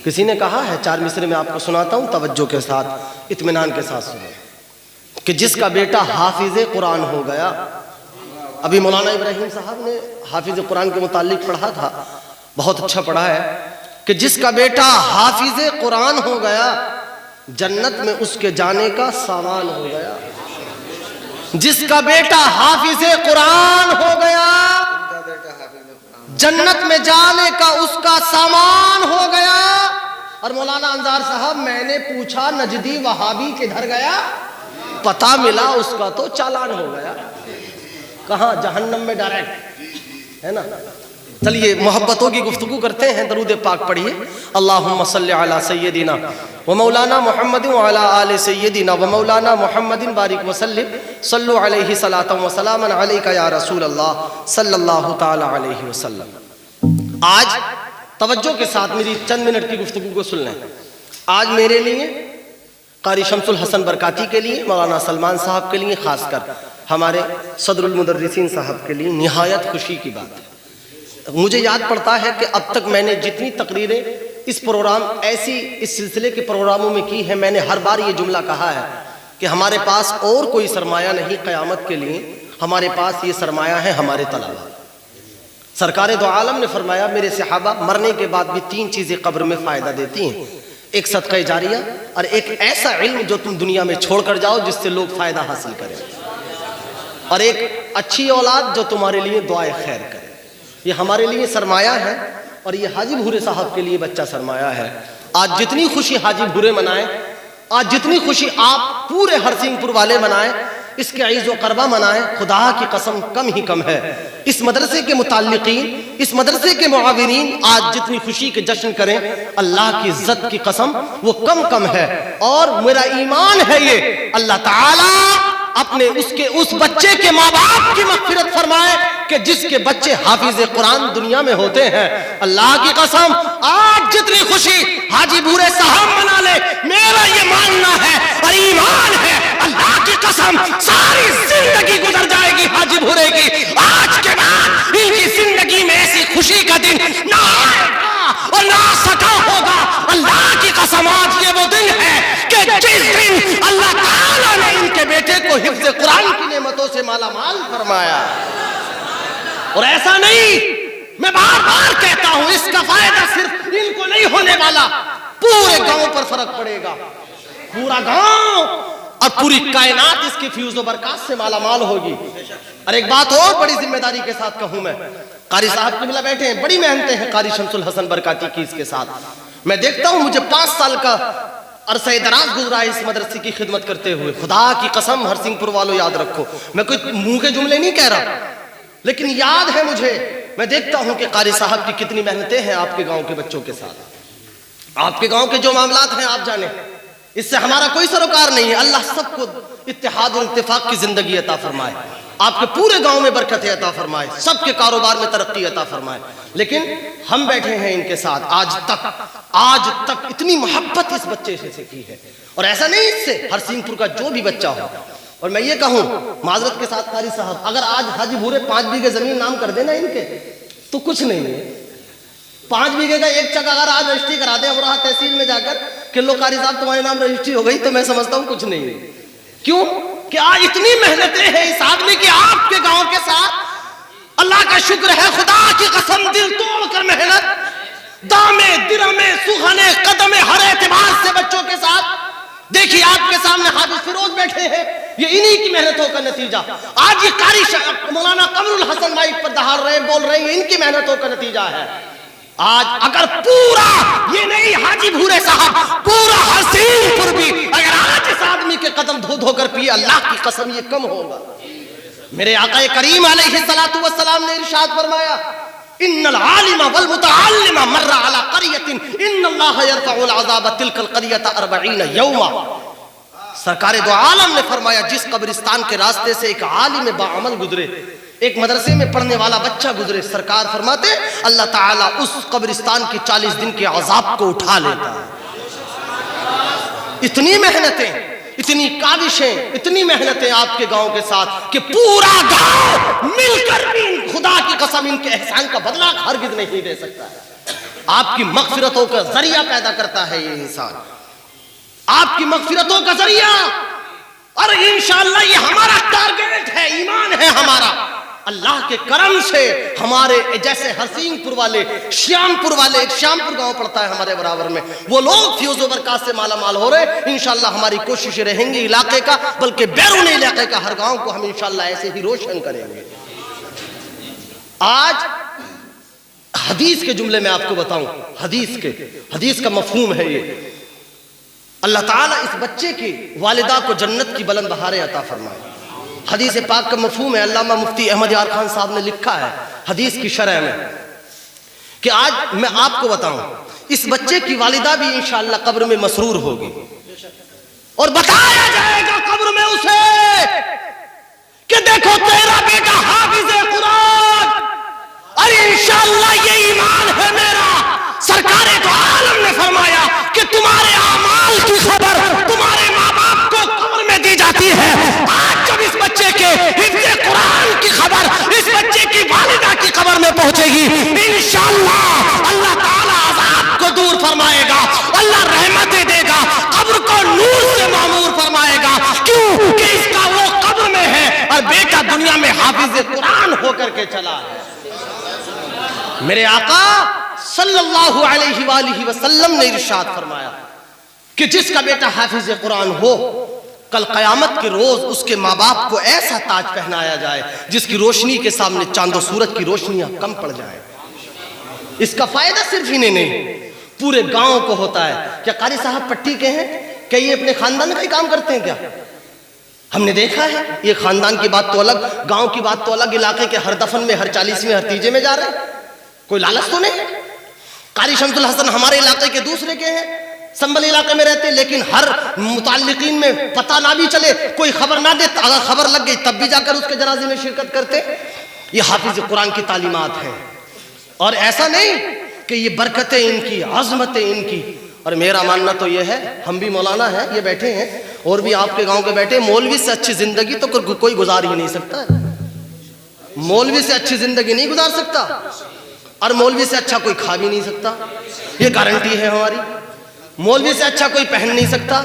کسی نے کہا ہے، 4 مصرے میں آپ کو سناتا ہوں، توجہ کے ساتھ اطمینان کے ساتھ سنیں، کہ جس کا بیٹا حافظ قرآن ہو گیا، ابھی مولانا ابراہیم صاحب نے حافظ قرآن کے متعلق پڑھا تھا، بہت اچھا پڑھا ہے، کہ جس کا بیٹا حافظ قرآن ہو گیا جنت میں اس کے جانے کا سامان ہو گیا۔ جس کا بیٹا حافظ قرآن ہو گیا جنت میں جانے کا اس کا سامان ہو گیا۔ اور مولانا انصار صاحب، میں نے پوچھا نجدی وہابی کدھر گیا؟ پتہ ملا اس کا تو چالان ہو گیا۔ کہاں؟ جہنم میں ڈائریکٹ، ہے نا۔ چلیے محبتوں کی گفتگو کرتے ہیں، درود پاک پڑھیے۔ اللہم صلی علی سیدنا و مولانا محمد وعلی آل سیدنا و مولانا محمد بارک وسلم، صلو علیہ صلاۃ و سلام علیک یا رسول اللہ صلی اللہ تعالی علیہ وسلم۔ آج توجہ کے ساتھ میری چند منٹ کی گفتگو کو سن لیں۔ آج میرے لیے، قاری شمس الحسن برکاتی کے لیے، مولانا سلمان صاحب کے لیے، خاص کر ہمارے صدر المدرسین صاحب کے لیے نہایت خوشی کی بات ہے۔ مجھے یاد پڑتا ہے کہ اب تک میں نے جتنی تقریریں اس پروگرام ایسی اس سلسلے کے پروگراموں میں کی ہیں، میں نے ہر بار یہ جملہ کہا ہے کہ ہمارے پاس اور کوئی سرمایہ نہیں قیامت کے لیے، ہمارے پاس یہ سرمایہ ہے ہمارے طلباء۔ سرکار دو عالم نے فرمایا میرے صحابہ، مرنے کے بعد بھی 3 چیزیں قبر میں فائدہ دیتی ہیں، ایک صدقہ جاریہ، اور ایک ایسا علم جو تم دنیا میں چھوڑ کر جاؤ جس سے لوگ فائدہ حاصل کریں، اور ایک اچھی اولاد جو تمہارے لیے دعائے خیر کرے۔ یہ ہمارے لیے سرمایہ ہے، اور یہ حاجی بھورے صاحب کے لیے بچہ سرمایہ ہے۔ آج جتنی خوشی حاجی بھورے منائیں، آج جتنی خوشی آپ پورے ہرسنگھ پور والے منائیں، اس کے عیز و قربہ منائیں، خدا کی قسم کم ہی کم ہے۔ اس مدرسے کے متعلقین، اس مدرسے کے معاونین آج جتنی خوشی کے جشن کریں، اللہ کی عزت کی قسم وہ کم ہے۔ اور میرا ایمان ہے یہ اللہ تعالیٰ اپنے اس بچے کے ماں باپ کی مغفرت فرمائے کہ جس کے بچے حافظ قرآن دنیا میں ہوتے ہیں۔ اللہ کی قسم آج جتنی خوشی حاجی بھورے صاحب منا لے، میرا یہ ماننا ہے اور ایمان ہے، اللہ کی قسم ساری زندگی گزر جائے گی حاجی بھورے کی، آج کے بعد ان کی زندگی میں ایسی خوشی کا دن نہ آئے گا اور نہ سکا ہوگا۔ اللہ کی قسم آج یہ وہ دن ہے کہ جس دن اللہ تعالیٰ نے ان کے بیٹے کو حفظ قرآن کی نعمتوں سے مالا مال فرمایا۔ اور ایسا نہیں، میں بار بار کہتا ہوں، اس کا فائدہ صرف ان کو نہیں ہونے والا، پورے گاؤں پر فرق پڑے گا۔ پورا گاؤں اور پوری کائنات اس کی فیوز و برکات سے مالا مال ہوگی۔ اور ایک بات اور بڑی ذمہ داری کے ساتھ کہوں میں، قاری صاحب قبلہ بیٹھے ہیں، بڑی محنتیں ہیں قاری شمس الحسن برکاتی کی اس کے ساتھ۔ میں دیکھتا ہوں مجھے 5 سال کا عرصہ دراز گزرا ہے اس مدرسے کی خدمت کرتے ہوئے۔ خدا کی قسم ہرسنگھ پور والوں یاد رکھو، میں کوئی منہ کے جملے نہیں کہہ رہا، لیکن یاد ہے مجھے، میں دیکھتا ہوں کہ قاری صاحب کی کتنی محنتیں ہیں آپ کے گاؤں کے بچوں کے ساتھ۔ آپ کے گاؤں کے جو معاملات ہیں آپ جانیں، اس سے ہمارا کوئی سروکار نہیں ہے۔ اللہ سب کو اتحاد اور اتفاق کی زندگی عطا فرمائے، آپ کے پورے گاؤں میں برکت عطا فرمائے، سب کے کاروبار میں ترقی عطا فرمائے۔ لیکن ہم بیٹھے ہیں ان کے ساتھ آج تک اتنی محبت اس بچے سے کی ہے، اور ایسا نہیں اس سے ہرسنگھ پور کا جو بھی بچہ ہو۔ اور میں یہ کہوں معذرت کے ساتھ قاری صاحب، اگر آج حاجی بھورے 5 بیگھے زمین نام کر دینا ان کے تو کچھ نہیں ہے۔ 5 بیگھے کا ایک چک اگر آج رجسٹری کرا دیں امروہہ تحصیل میں جا کر کہ لو قاری صاحب تمہارے نام رجسٹری ہو گئی، تو میں سمجھتا ہوں کچھ نہیں ہے۔ کیوں کہ آج اتنی محنتیں ہیں اس آدمی کی آپ کے گاؤں کے ساتھ۔ اللہ کا شکر ہے، خدا کی قسم دل توڑ کر محنت، دامے درمے سوہنے قدمے ہر اعتبار سے بچوں کے ساتھ۔ دیکھیے آپ کے سامنے حافظ فیروز بیٹھے ہیں، یہ انہی کی محنتوں کا نتیجہ۔ آج یہ قاری مولانا قمر الحسن مائک پر دہاڑ رہے بول رہے ہیں، ان کی محنتوں کا نتیجہ ہے۔ آج اگر پورا یہ نہیں حاجی بھورے صاحب، پورا ہرسنگھ پور بھی اگر آج اس آدمی کے قدم دھو دھو کر پیے، اللہ کی قسم یہ کم ہوگا۔ میرے آقا کریم علیہ الصلوۃ والسلام نے ارشاد فرمایا، ان العالم والمتعلم مر على قرية ان الله يرفع العذاب تلك القرية 40 يوما۔ سرکار دو عالم نے فرمایا جس قبرستان کے راستے سے ایک عالم باعمل گزرے، ایک مدرسے میں پڑھنے والا بچہ گزرے، سرکار فرماتے اللہ تعالیٰ اس قبرستان کی 40 دن کے عذاب کو اٹھا لیتا ہے۔ اتنی محنتیں، اتنی کاوشیں، اتنی محنتیں آپ کے گاؤں کے ساتھ کہ پورا گاؤں مل کر بھی خدا کی قسم ان کے احسان کا بدلہ ہرگز نہیں دے سکتا ہے۔ آپ کی مغفرتوں کا ذریعہ پیدا کرتا ہے یہ انسان، آپ کی مغفرتوں کا ذریعہ. اور انشاءاللہ یہ ہمارا ٹارگیٹ ہے، ایمان ہے ہمارا. اللہ کے کرم سے ہمارے جیسے حسین پور والے، شیام پور والے، ایک شیام پور گاؤں پڑتا ہے ہمارے برابر میں، وہ لوگ فیوز و برکات سے مالا مال ہو رہے. انشاءاللہ ہماری کوششیں رہیں گی علاقے کا بلکہ بیرون علاقے کا ہر گاؤں کو ہم انشاءاللہ ایسے ہی روشن کریں گے. آج حدیث کے جملے میں آپ کو بتاؤں، حدیث کا مفہوم ہے یہ. اللہ تعالیٰ اس بچے کی والدہ کو جنت کی بلند بہاریں عطا فرمائے. حدیث پاک کا مفہوم ہے، علامہ مفتی احمد یار خان صاحب نے لکھا ہے حدیث کی شرح میں کہ آج میں آپ کو بتاؤں اس بچے کی والدہ بھی انشاءاللہ قبر میں مسرور ہوگی اور بتایا جائے گا قبر میں اسے کہ دیکھو تیرا بیٹا حافظ قرآن، اور انشاءاللہ یہ ایمان ہے میرا. سرکار دو عالم نے فرمایا کہ تمہارے اعمال کی خبر تمہارے ماں باپ کو قبر میں دی جاتی ہے. آج جب اس بچے کے حفظ قرآن کی خبر اس بچے کی والدہ کی قبر میں پہنچے گی، انشاءاللہ اللہ تعالیٰ عذاب کو دور فرمائے گا، اللہ رحمتیں دے گا، قبر کو نور سے معمور فرمائے گا. کیوں کہ اس کا وہ قبر میں ہے اور بیٹا دنیا میں حافظ قرآن ہو کر کے چلا ہے. میرے آقا صلی اللہ علیہ وآلہ وسلم نے ارشاد فرمایا کہ جس کا بیٹا حافظ قرآن ہو کل قیامت کے روز اس کے ماں باپ کو ایسا تاج پہنایا جائے جس کی روشنی کے سامنے چاند و سورج کی روشنیاں کم پڑ جائیں. اس کا فائدہ صرف انہیں نہیں پورے گاؤں کو ہوتا ہے. کیا قاری صاحب پٹی کے ہیں؟ کیا یہ اپنے خاندان کا ہی کام کرتے ہیں؟ کیا ہم نے دیکھا ہے یہ خاندان کی بات تو الگ، گاؤں کی بات تو الگ، علاقے کے ہر دفن میں، ہر 40ویں، ہر تیجے میں جا رہے ہیں. کوئی لالچ تو نہیں. قاری شمس الحسن ہمارے علاقے کے دوسرے کے ہیں، سنبل علاقے میں رہتے، لیکن ہر متعلقین میں پتہ نہ بھی چلے، کوئی خبر نہ دے، اگر خبر لگ گئی تب بھی جا کر اس کے جنازے میں شرکت کرتے. یہ حافظ قرآن کی تعلیمات ہیں. اور ایسا نہیں کہ یہ برکتیں ان کی، عظمتیں ان کی. اور میرا ماننا تو یہ ہے، ہم بھی مولانا ہیں، یہ بیٹھے ہیں اور بھی آپ کے گاؤں کے بیٹھے، مولوی سے اچھی زندگی تو کوئی گزار ہی نہیں سکتا. مولوی سے اچھی زندگی نہیں گزار سکتا اور مولوی سے اچھا کوئی کھا بھی نہیں سکتا، یہ گارنٹی ہے ہماری. مولوی سے اچھا کوئی پہن نہیں سکتا،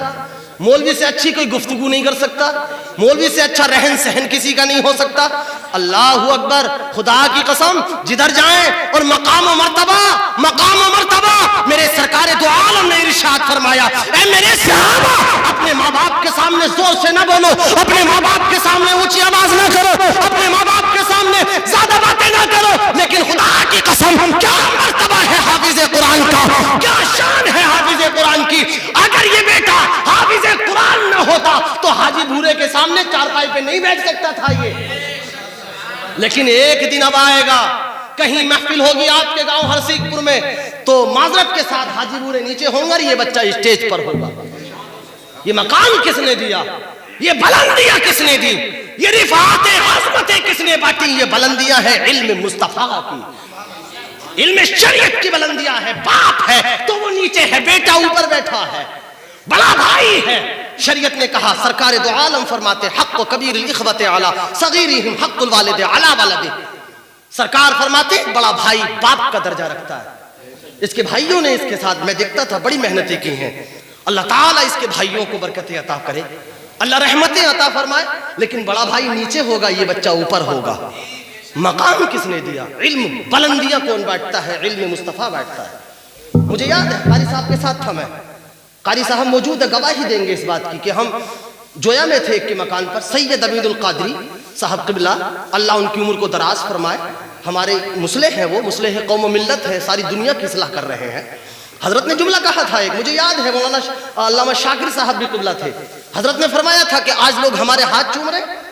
مولوی سے اچھی کوئی گفتگو نہیں کر سکتا، مولوی سے اچھا رہن سہن کسی کا نہیں ہو سکتا. اللہ اکبر، خدا کی قسم جدھر جائیں اور مقام و مرتبہ میرے سرکار دو عالم نے ارشاد فرمایا، اے میرے صحابہ اپنے ماں باپ کے سامنے زور سے نہ بولو، اپنے ماں باپ کے سامنے اونچی آواز نہ کرو، اپنے ماں باپ کے سامنے زیادہ باتیں نہ کرو. لیکن خدا کی قسم کیا مرتبہ ہے حافظ قرآن کا، کیا شان ہے حافظ قرآن کی. اگر یہ بیٹا حافظ قرآن نہ ہوتا تو حاجی بھورے کے سامنے چارپائی پہ نہیں بیٹھ سکتا تھا یہ. لیکن ایک دن اب آئے گا، کہیں محفل ہوگی آپ کے گاؤں ہرسیک پور میں تو معذرت کے ساتھ حاجی بورے نیچے ہوں گے اور یہ بچہ اسٹیج پر ہوگا. یہ مقام کس نے دیا؟ یہ بلندیاں کس نے دی؟ یہ رفعتیں عظمتیں کس نے بانٹی؟ یہ بلندیاں ہے علم مصطفیٰ کی، علم شریعت کی بلندیاں ہے. باپ ہے تو وہ نیچے ہے، بیٹا اوپر بیٹھا ہے، بڑا بھائی ہے. شریعت نے کہا، سرکار دو عالم فرماتے حق و کبیر الاخوۃ علی صغیرہم حق الوالد علی ولدہ. سرکار فرماتے بڑا بھائی باپ کا درجہ رکھتا ہے. اس کے بھائیوں نے اس کے ساتھ میں دیکھتا تھا بڑی محنتیں کی ہیں. اللہ تعالیٰ اس کے بھائیوں کو برکتیں عطا کرے، اللہ رحمتیں عطا فرمائے. لیکن بڑا بھائی نیچے ہوگا، یہ بچہ اوپر ہوگا. مقام کس نے دیا؟ علم. بلندیاں کون بانٹتا ہے؟ علم مصطفیٰ بانٹتا ہے. مجھے یاد ہے قاری صاحب کے ساتھ تھا میں، قاری صاحب موجود ہے، گواہی دیں گے اس بات کی کہ ہم جویا میں تھے ایک کے مکان پر. سید عبید القادری صاحب قبلہ اللہ ان کی عمر کو دراز فرمائے، ہمارے مصلح ہیں، وہ مصلح قوم و ملت ہے، ساری دنیا کی اصلاح کر رہے ہیں. حضرت نے جملہ کہا تھا ایک، مجھے یاد ہے، مولانا علامہ شاکر صاحب بھی قبلہ تھے. حضرت نے فرمایا تھا کہ آج لوگ ہمارے ہاتھ چوم رہے،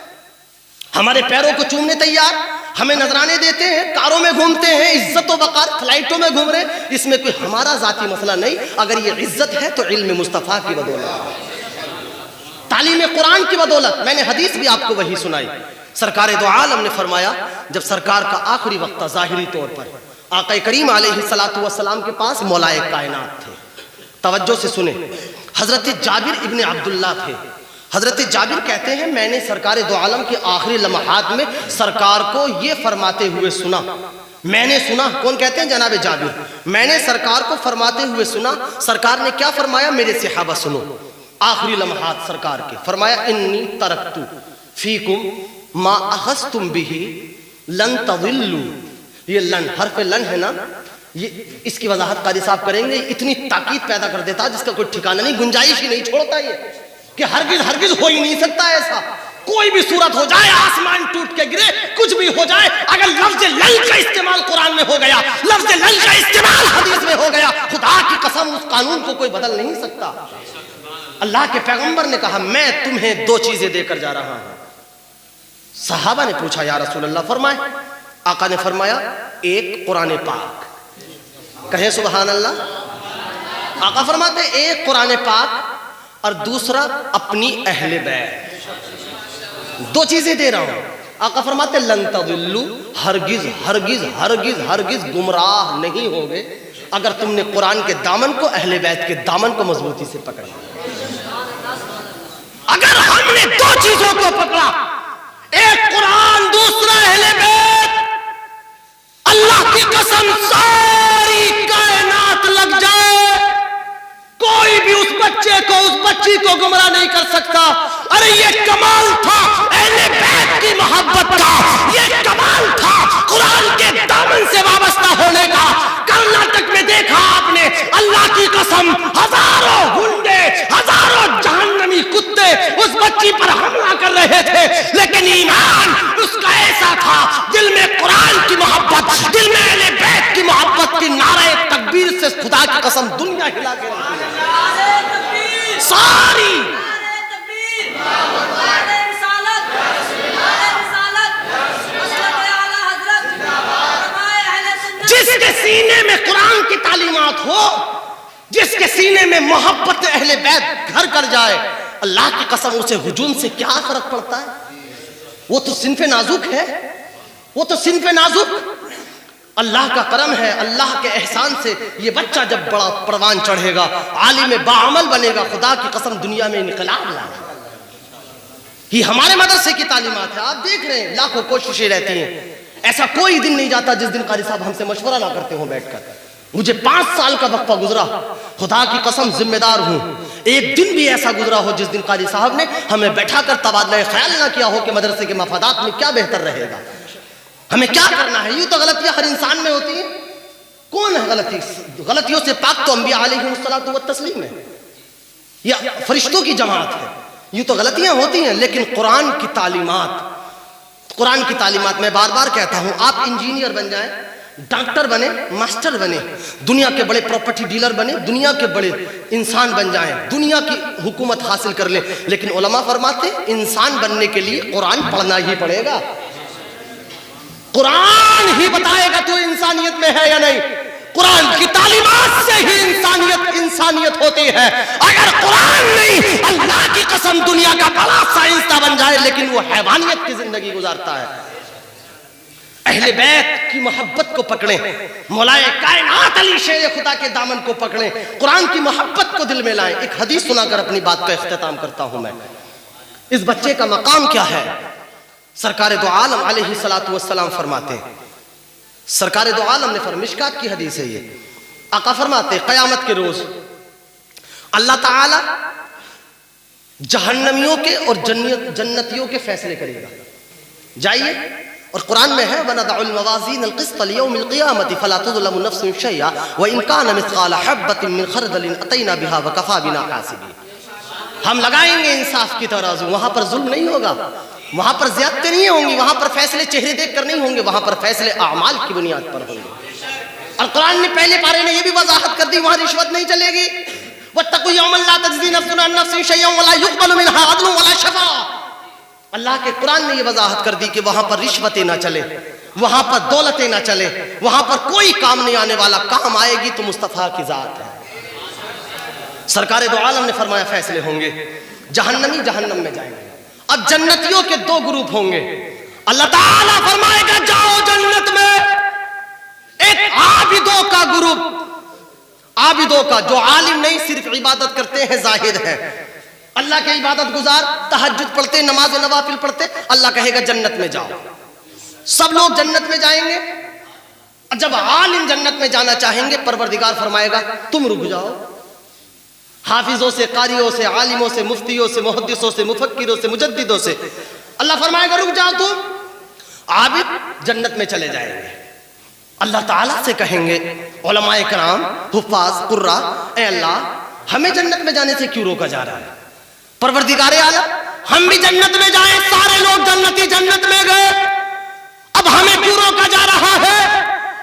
ہمارے پیروں کو چومنے تیار، ہمیں نذرانے دیتے ہیں، کاروں میں گھومتے ہیں، عزت و وقار فلائٹوں میں گھوم رہے. اس میں کوئی ہمارا ذاتی مسئلہ نہیں. اگر یہ عزت ہے تو علم مصطفیٰ کی بدولت، تعلیم قرآن کی بدولت. میں نے حدیث بھی آپ کو وہی سنائی. سرکار دو عالم نے فرمایا جب سرکار کا آخری وقت تھا ظاہری طور پر، آقا کریم علیہ السلام کے پاس مولائے کائنات تھے. توجہ سے سنیں، حضرت جابر ابن عبداللہ تھے. حضرت جابر کہتے ہیں میں نے سرکار دو عالم کے آخری لمحات میں سرکار کو یہ فرماتے ہوئے سنا میں نے سنا، کون کہتے ہیں؟ جناب جابر، میں نے سرکار کو فرماتے ہوئے سنا، سرکار نے کیا فرمایا؟ میرے صحابہ سنو، آخری لمحات سرکار کے، فرمایا انی ترکت فیکم ما اخذتم به لن تضلوا. یہ لن، حرف لن ہے نا، یہ اس کی وضاحت قاری صاحب کریں گے. اتنی تاکید پیدا کر دیتا جس کا کوئی ٹھکانہ نہیں، گنجائش ہی نہیں چھوڑتا یہ، کہ ہرگز ہو ہی نہیں سکتا ایسا. کوئی بھی صورت ہو جائے، آسمان ٹوٹ کے گرے، کچھ بھی ہو جائے، اگر لفظ لن کا استعمال قرآن میں ہو گیا، لفظ لن کا استعمال حدیث میں ہو گیا، خدا کی قسم اس قانون کو کوئی بدل نہیں سکتا. اللہ کے پیغمبر نے کہا میں تمہیں دو چیزیں دے کر جا رہا ہوں. صحابہ نے پوچھا یا رسول اللہ فرمائے. آقا نے فرمایا ایک قرآن پاک، کہیں سبحان اللہ. آقا فرماتے ایک قرآن پاک اور دوسرا اپنی اہل بیت. دو چیزیں دے رہا ہوں. آقا فرماتے لن تضلوا، ہرگز ہرگز ہرگز ہرگز گمراہ نہیں ہوگے اگر تم نے قرآن کے دامن کو، اہل بیت کے دامن کو مضبوطی سے پکڑا. اگر ہم نے دو چیزوں کو پکڑا، ایک قرآن دوسرا اہل بیت، اللہ کی قسم ساری کائنات لگ جائے، کوئی بھی اس بچے کو، اس بچی کو گمراہ نہیں کر سکتا. ارے یہ کمال تھا اہل بیت کی محبت کا، یہ کمال تھا قرآن کے دامن سے وابستہ ہونے کا. کرناٹک میں دیکھا آپ نے، اللہ کی قسم ہزاروں گنڈے، ہزاروں جہنمی کتے اس بچی پر حملہ کر رہے تھے، لیکن ایمان اس کا ایسا تھا، دل میں قرآن کی محبت، دل میں اہل بیت کی محبت کی نعرہ تکبیر سے خدا کی قسم دنیا ہلا کے رکھ دی. ساری جس کے سینے میں قرآن کی تعلیمات ہو، جس کے سینے میں محبت اہل بیت گھر کر جائے، اللہ کی قسم اسے ہجوم سے کیا فرق پڑتا ہے؟ وہ تو صنف نازک ہے، وہ تو صنف نازک. اللہ کا کرم ہے، اللہ کے احسان سے یہ بچہ جب بڑا پروان چڑھے گا، عالم باعمل بنے گا، خدا کی قسم دنیا میں انقلاب لائے گا. یہ ہمارے مدرسے کی تعلیمات ہے. آپ دیکھ رہے ہیں لاکھوں کوششیں رہتی ہیں، ایسا کوئی دن نہیں جاتا جس دن قاری صاحب ہم سے مشورہ نہ کرتے ہوں بیٹھ کر. مجھے 5 سال کا وقفہ گزرا، خدا کی قسم ذمہ دار ہوں، ایک دن بھی ایسا گزرا ہو جس دن قاری صاحب نے ہمیں بیٹھا کر تبادلہ خیال نہ کیا ہو کہ مدرسے کے مفادات میں کیا بہتر رہے گا، ہمیں کیا کرنا ہے. یوں تو غلطیاں ہر انسان میں ہوتی ہیں. کون ہے غلطی؟ غلطیوں سے پاک تو انبیاء علیہ الصلوۃ والتسلیم ہے، یا فرشتوں کی جماعت ہے. یوں تو غلطیاں ہوتی ہیں، لیکن قرآن کی تعلیمات میں بار بار کہتا ہوں، آپ انجینئر بن جائیں، ڈاکٹر بنے، ماسٹر بنے، دنیا کے بڑے پراپرٹی ڈیلر بنے، دنیا کے بڑے انسان بن جائیں، دنیا کی حکومت حاصل کر لیں، لیکن علماء فرماتے انسان بننے کے لیے قرآن پڑھنا ہی پڑے گا. قرآن ہی بتائے گا تو انسانیت میں ہے یا نہیں. قرآن کی تعلیمات سے ہی انسانیت ہوتی ہے. اگر قرآن نہیں، اللہ کی قسم دنیا کا بڑا سائنسداں بن جائے لیکن وہ حیوانیت کی زندگی گزارتا ہے. اہل بیت کی محبت کو پکڑیں، مولائے کائنات علی شیر خدا کے دامن کو پکڑیں، قرآن کی محبت کو دل میں لائیں. ایک حدیث سنا کر اپنی بات کا اختتام کرتا ہوں میں. اس بچے کا مقام کیا ہے؟ سرکار دو عالم علیہ الصلوۃ والسلام فرماتے ہیں، سرکار دو عالم نے مشکات کی حدیث ہے یہ، آقا فرماتے قیامت کے روز اللہ تعالی جہنمیوں کے اور جنتیوں کے فیصلے کرے گا. جائیے، اور قرآن میں ہے وَنَضَعُ الْمَوَازِينَ الْقِسْطَ لِيَوْمِ الْقِيَامَةِ فَلَا تُظْلَمُ نَفْسٌ شَيْئًا وَإِنْ كَانَ مِثْقَالَ حَبَّةٍ مِّنْ خَرْدَلٍ أَتَيْنَا بِهَا وَكَفَىٰ بِنَا حَاسِبِينَ. ہم لگائیں گے انصاف کی ترازو، وہاں پر ظلم نہیں ہوگا، وہاں پر زیادتی نہیں ہوں گی، وہاں پر فیصلے چہرے دیکھ کر نہیں ہوں گے، وہاں پر فیصلے اعمال کی بنیاد پر ہوں گے. اور قرآن نے پہلے پارے نے یہ بھی وضاحت کر دی وہاں رشوت نہیں چلے گی. وَاتَّقُوا يَوْمًا لَا تَجْزِي نَفْسٌ عَن نَفْسٍ شَيْئًا وَلَا يُقْبَلُ مِنْهَا عَدْلٌ وَلَا شَفَاعَةٌ. اللہ کے قرآن نے یہ وضاحت کر دی کہ وہاں پر رشوتیں نہ چلے، وہاں پر دولتیں نہ چلے، وہاں پر کوئی کام نہیں آنے والا. کام آئے گی تو مصطفیٰ کی ذات ہے. سرکار دو عالم نے فرمایا فیصلے ہوں گے، جہنمی جہنم میں جائیں گے. اب جنتیوں کے 2 گروپ ہوں گے. اللہ تعالیٰ فرمائے گا جاؤ جنت میں. ایک عابدوں کا گروپ، عابدوں کا جو عالم نہیں، صرف عبادت کرتے ہیں، زاہد ہیں، اللہ کے عبادت گزار، تہجد پڑھتے، نماز و نوافل پڑھتے. اللہ کہے گا جنت میں جاؤ. سب لوگ جنت میں جائیں گے. جب عالم جنت میں جانا چاہیں گے پروردگار فرمائے گا تم رک جاؤ، حافظوں سے، قاریوں سے، عالموں سے، مفتیوں سے، محدثوں سے، مفکروں سے، مجددوں سے اللہ فرمائے گا رک جاؤ تم، عابد جنت میں چلے جائیں گے۔ اللہ تعالیٰ سے کہیں گے علماء کرام، حفاظ، قراء، اے اللہ ہمیں جنت میں جانے سے کیوں روکا جا رہا ہے؟ پروردگار عالم ہم بھی جنت میں جائیں، سارے لوگ جنتی جنت میں گئے، اب ہمیں کیوں روکا جا رہا ہے؟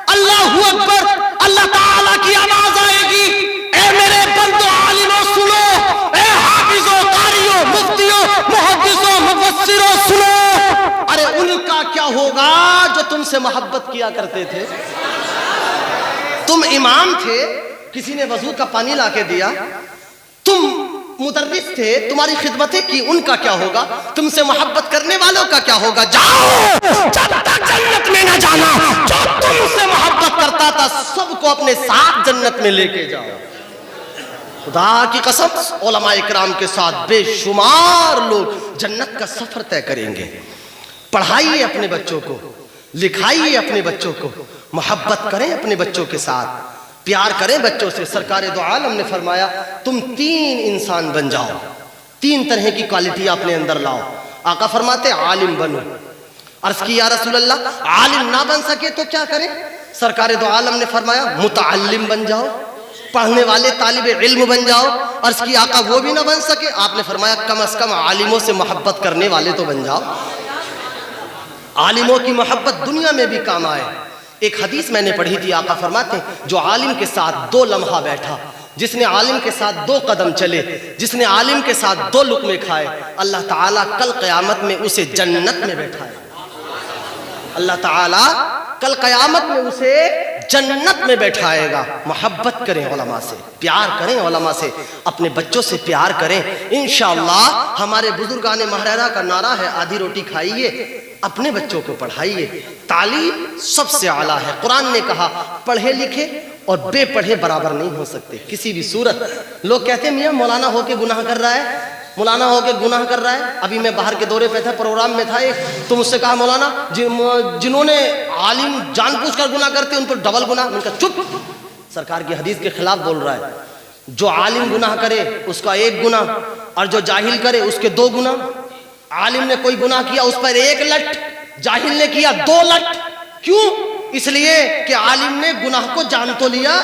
اللہ اکبر، اللہ تعالیٰ کی آواز آئے گی، اے میرے بندو عالموں سنو، اے حافظوں، قاریوں، مفتیوں، محدثوں، مفسروں سنو، ارے ان کا کیا ہوگا جو تم سے محبت کیا کرتے تھے؟ تم امام تھے، کسی نے وضو کا پانی لا کے دیا، تم مدرس تھے، تمہاری خدمتیں کی، ان کا کیا ہوگا؟ تم سے محبت کرنے والوں کا کیا ہوگا؟ جاؤ، جب تک جنت میں نہ جانا، جو تم سے محبت کرتا تھا سب کو اپنے ساتھ جنت میں لے کے جاؤ۔ خدا کی قسم علماء اکرام کے ساتھ بے شمار لوگ جنت کا سفر طے کریں گے۔ پڑھائیے اپنے بچوں کو، لکھائیے اپنے بچوں کو، محبت کریں اپنے بچوں کے ساتھ، پیار کریں بچوں سے۔ سرکار دو عالم نے فرمایا تم 3 انسان بن جاؤ، 3 طرح کی کوالٹی اپنے اندر لاؤ۔ آقا فرماتے عالم بنو۔ عرض کی یا رسول اللہ عالم نہ بن سکے تو کیا کریں؟ سرکار دو عالم نے فرمایا متعلم بن جاؤ، پڑھنے والے طالب علم بن جاؤ۔ عرض کی آقا وہ بھی نہ بن سکے؟ آپ نے فرمایا کم از کم عالموں سے محبت کرنے والے تو بن جاؤ۔ عالموں کی محبت دنیا میں بھی کام آئے۔ ایک حدیث میں نے پڑھی تھی، آقا فرماتے ہیں جو عالم کے ساتھ 2 لمحہ بیٹھا، جس نے عالم کے ساتھ 2 قدم چلے، جس نے عالم کے ساتھ 2 لقمے کھائے، اللہ تعالیٰ کل قیامت میں اسے جنت میں بیٹھائے۔ اللہ تعالیٰ کل قیامت میں اسے جنت میں بیٹھائے گا۔ محبت کریں علماء سے، پیار کریں علماء سے، اپنے بچوں سے پیار کریں۔ انشاءاللہ ہمارے بزرگان محررہ کا نعرہ ہے آدھی روٹی کھائیے، اپنے بچوں کو پڑھائیے۔ تعلیم سب سے اعلیٰ ہے۔ قرآن نے کہا پڑھے لکھے اور بے پڑھے برابر نہیں ہو سکتے کسی بھی صورت۔ لوگ کہتے ہیں میاں مولانا ہو کے گناہ کر رہا ہے، مولانا ہو کے گناہ کر رہا ہے۔ ابھی میں باہر کے دورے پہ تھا، پروگرام میں تھا ایک، تو مجھ سے کہا مولانا جنہوں نے عالم جان بوجھ کر گناہ کرتے ان پر ڈبل گناہ۔ میں نے کہا چپ، سرکار کی حدیث کے خلاف بول رہا ہے۔ جو عالم گناہ کرے اس کا 1 گناہ، اور جو جاہل کرے اس کے 2 گناہ۔ عالم نے کوئی گناہ کیا اس پر 1 لٹ، جاہل نے کیا 2 لٹ۔ کیوں؟ اس لیے کہ عالم نے گناہ کو جان تو لیا،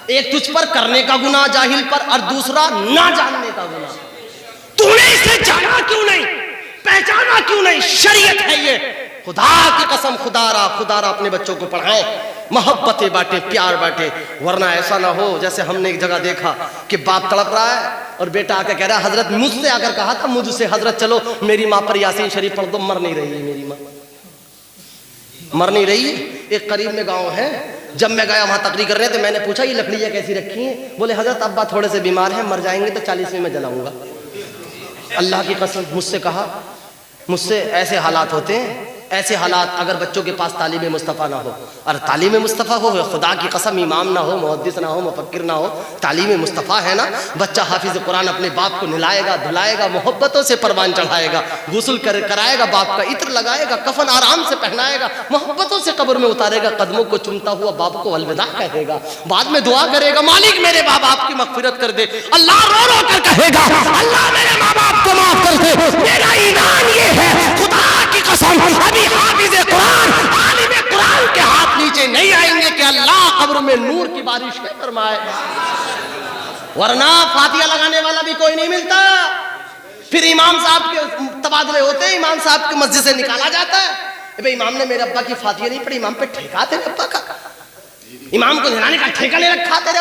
ایک تجھ پر کرنے کا گناہ جاہل پر، اور دوسرا نہ جاننے کا گناہ۔ تو نے اسے جانا کیوں نہیں، پہچانا کیوں نہیں؟ شریعت ہے یہ۔ خدا کی قسم خدا را اپنے بچوں کو پڑھائیں، محبتیں بانٹیں، پیار بانٹیں، ورنہ ایسا نہ ہو جیسے ہم نے ایک جگہ دیکھا کہ باپ تڑپ رہا ہے اور بیٹا آ کے کہہ رہا ہے حضرت مجھ سے آ کر کہا تھا مجھ سے حضرت چلو میری ماں پر یاسین شریف پڑھ دو، مر نہیں رہی ہے میری ماں، مر نہیں رہی۔ ایک قریب میں گاؤں ہے، جب میں گیا وہاں تقریر کرنے تو میں نے پوچھا یہ لکڑیاں کیسی رکھی ہیں؟ بولے حضرت ابا تھوڑے سے بیمار ہیں، مر جائیں گے تو 40ویں میں جلاؤں گا۔ اللہ کی قسم مجھ سے کہا، مجھ سے ایسے حالات ہوتے ہیں، ایسے حالات اگر بچوں کے پاس تعلیم مصطفیٰ نہ ہو، اور تعلیم مصطفیٰ ہو، خدا کی قسم امام نہ ہو، محدث نہ ہو، مفکر نہ ہو، تعلیم مصطفیٰ ہے نا، بچہ حافظ قرآن اپنے باپ کو نہلائے گا، دھلائے گا، محبتوں سے پروان چڑھائے گا، غسل کرائے گا، باپ کا عطر لگائے گا، کفن آرام سے پہنائے گا، محبتوں سے قبر میں اتارے گا، قدموں کو چومتا ہوا باپ کو الوداع کہے گا، بعد میں دعا کرے گا مالک میرے ماں باپ کی مغفرت کر دے۔ اللہ رو رو کر کہے گا اللہ میرے ماں باپ کو معاف کر دے۔ میرا ایمان یہ ہے خدا کی قسم ابھی حافظ قرآن عالم قرآن کے ہاتھ نیچے نہیں آئیں گے کہ اللہ قبر میں نور کی بارش فرمائے، ورنہ فاتحہ لگانے والا بھی کوئی نہیں ملتا۔ پھر امام صاحب کے تبادلے ہوتے ہیں، امام صاحب کو مسجد سے نکالا جاتا ہے، بھئی امام نے میرے ابا کی فاتحہ نہیں پڑھی، امام پہ ٹھیکہ تیرے ابا کا، امام کو نہلانے کا ٹھیکہ لے رکھا تیرے